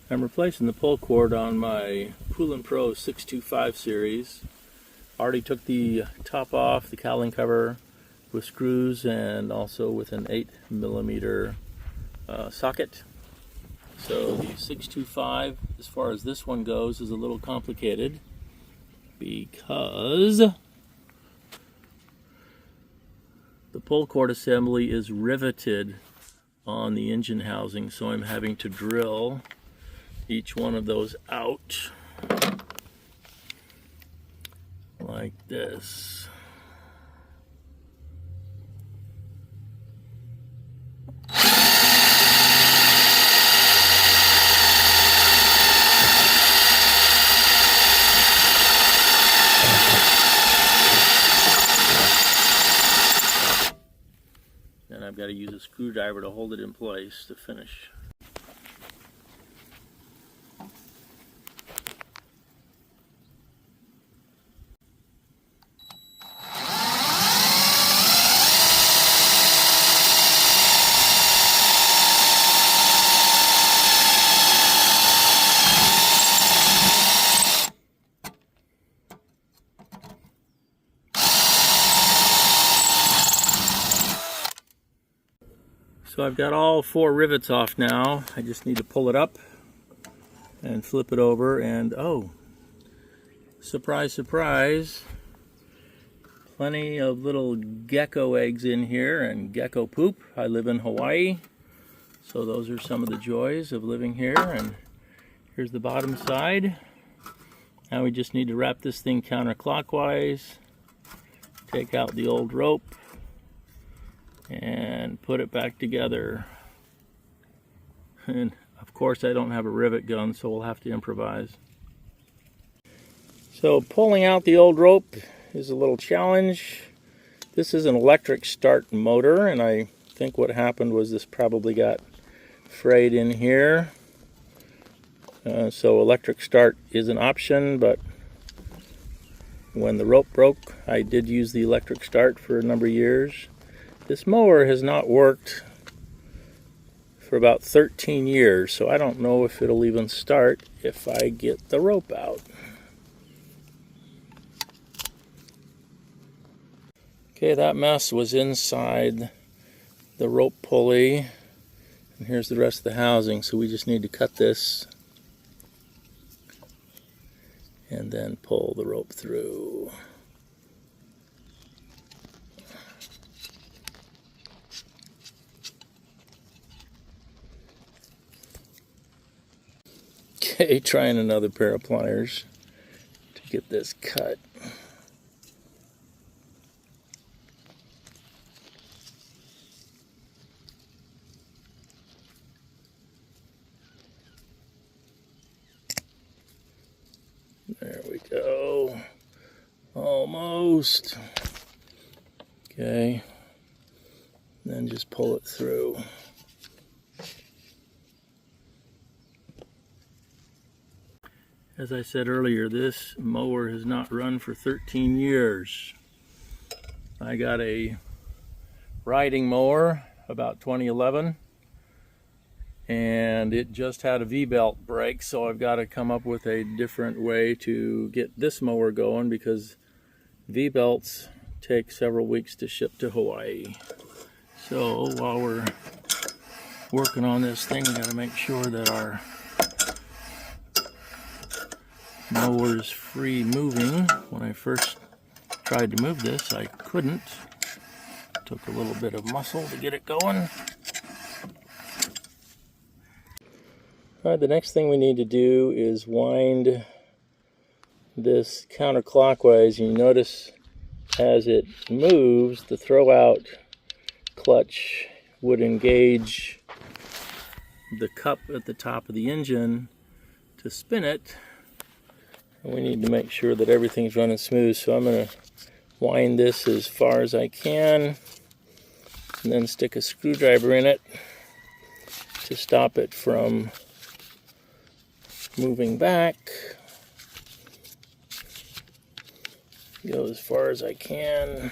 I'm replacing the pull cord on my Poulan Pro 625 series. Already took the top off, the cowling cover with screws and also with an 8mm socket. So the 625, as far as this one goes, is a little complicated because the pull cord assembly is riveted on the engine housing, so I'm having to drill each one of those out like this. And I've got to use a screwdriver to hold it in place to finish. So I've got all 4 rivets off now. I just need to pull it up and flip it over, and oh, surprise, surprise, plenty of little gecko eggs in here and gecko poop. I live in Hawaii, so those are some of the joys of living here. And here's the bottom side. Now we just need to wrap this thing counterclockwise, take out the old rope, and put it back together. And of course I don't have a rivet gun, so we'll have to improvise. So pulling out the old rope is a little challenge. This is an electric start motor, and I think what happened was this probably got frayed in here. So electric start is an option, but when the rope broke, I did use the electric start for a number of years. This mower has not worked for about 13 years, so I don't know if it'll even start if I get the rope out. Okay, that mess was inside the rope pulley, and here's the rest of the housing, so we just need to cut this and then pull the rope through. Okay, trying another pair of pliers to get this cut. There we go. Almost. Okay. Then just pull it through. As I said earlier, this mower has not run for 13 years. I got a riding mower about 2011, and it just had a V-belt break, so I've got to come up with a different way to get this mower going because V-belts take several weeks to ship to Hawaii. So while we're working on this thing, we got to make sure that our mower is free moving. When I first tried to move this, I couldn't. Took a little bit of muscle to get it going. Alright, the next thing we need to do is wind this counterclockwise. You notice as it moves, the throw-out clutch would engage the cup at the top of the engine to spin it. We need to make sure that everything's running smooth, so I'm going to wind this as far as I can and then stick a screwdriver in it to stop it from moving back. Go as far as I can.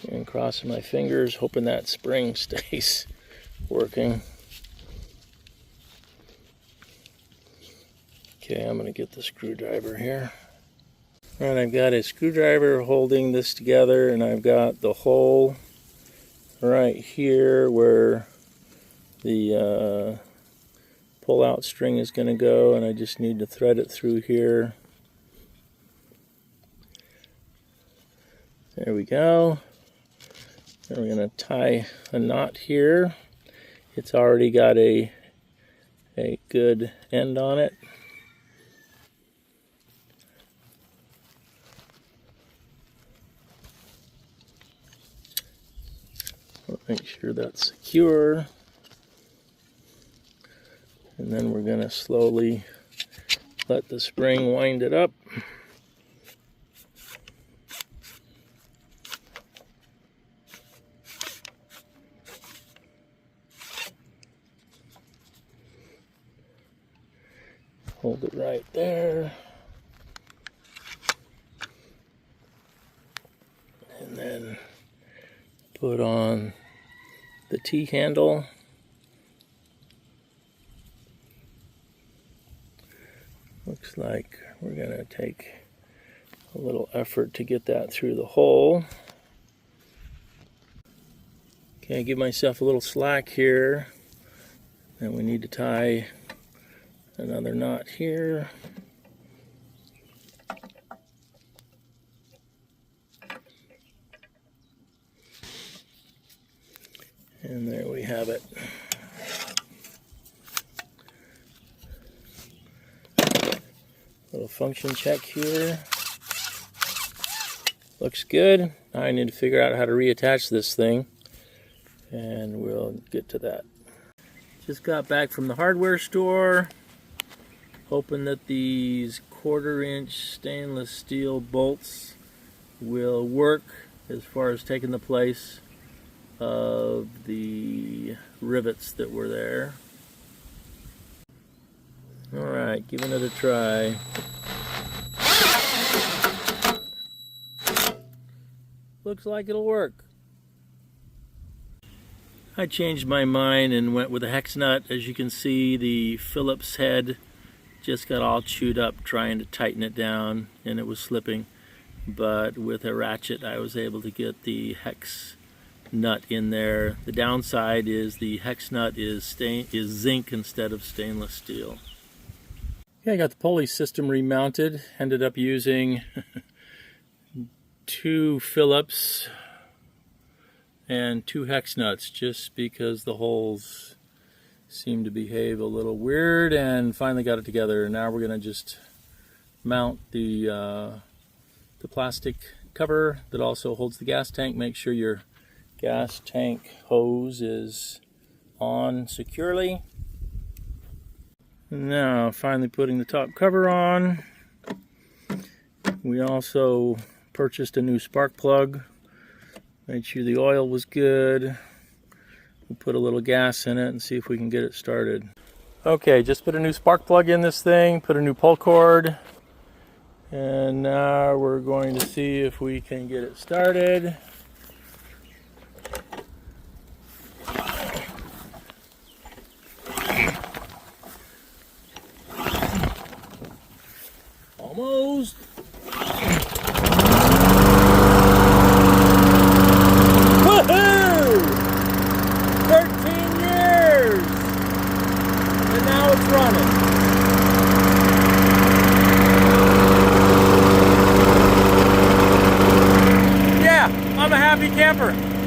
And crossing my fingers, hoping that spring stays working. Okay, I'm going to get the screwdriver here. All right, I've got a screwdriver holding this together, and I've got the hole right here where the pull-out string is going to go, and I just need to thread it through here. There we go. Then we're going to tie a knot here. It's already got a good end on it. Make sure that's secure. And then we're going to slowly let the spring wind it up. Hold it right there. And then put on the T-handle. Looks like we're going to take a little effort to get that through the hole. Okay, give myself a little slack here. And we need to tie another knot here. And there we have it. Little function check here. Looks good. Now I need to figure out how to reattach this thing, and we'll get to that. Just got back from the hardware store, hoping that these 1/4-inch stainless steel bolts will work as far as taking the place of the rivets that were there. Alright, giving it a try. Looks like it'll work. I changed my mind and went with a hex nut. As you can see, the Phillips head just got all chewed up trying to tighten it down, and it was slipping. But with a ratchet, I was able to get the hex nut in there. The downside is the hex nut is zinc instead of stainless steel. Okay, I got the pulley system remounted. Ended up using 2 Phillips and 2 hex nuts just because the holes seem to behave a little weird, and finally got it together. Now we're going to just mount the plastic cover that also holds the gas tank. Make sure your gas tank hose is on securely. Now finally putting the top cover on. We also purchased a new spark plug. Made sure the oil was good. We'll put a little gas in it and see if we can get it started. Okay, just put a new spark plug in this thing, put a new pull cord, and now we're going to see if we can get it started. Almost. Woohoo! 13 years! And now it's running. Yeah, I'm a happy camper.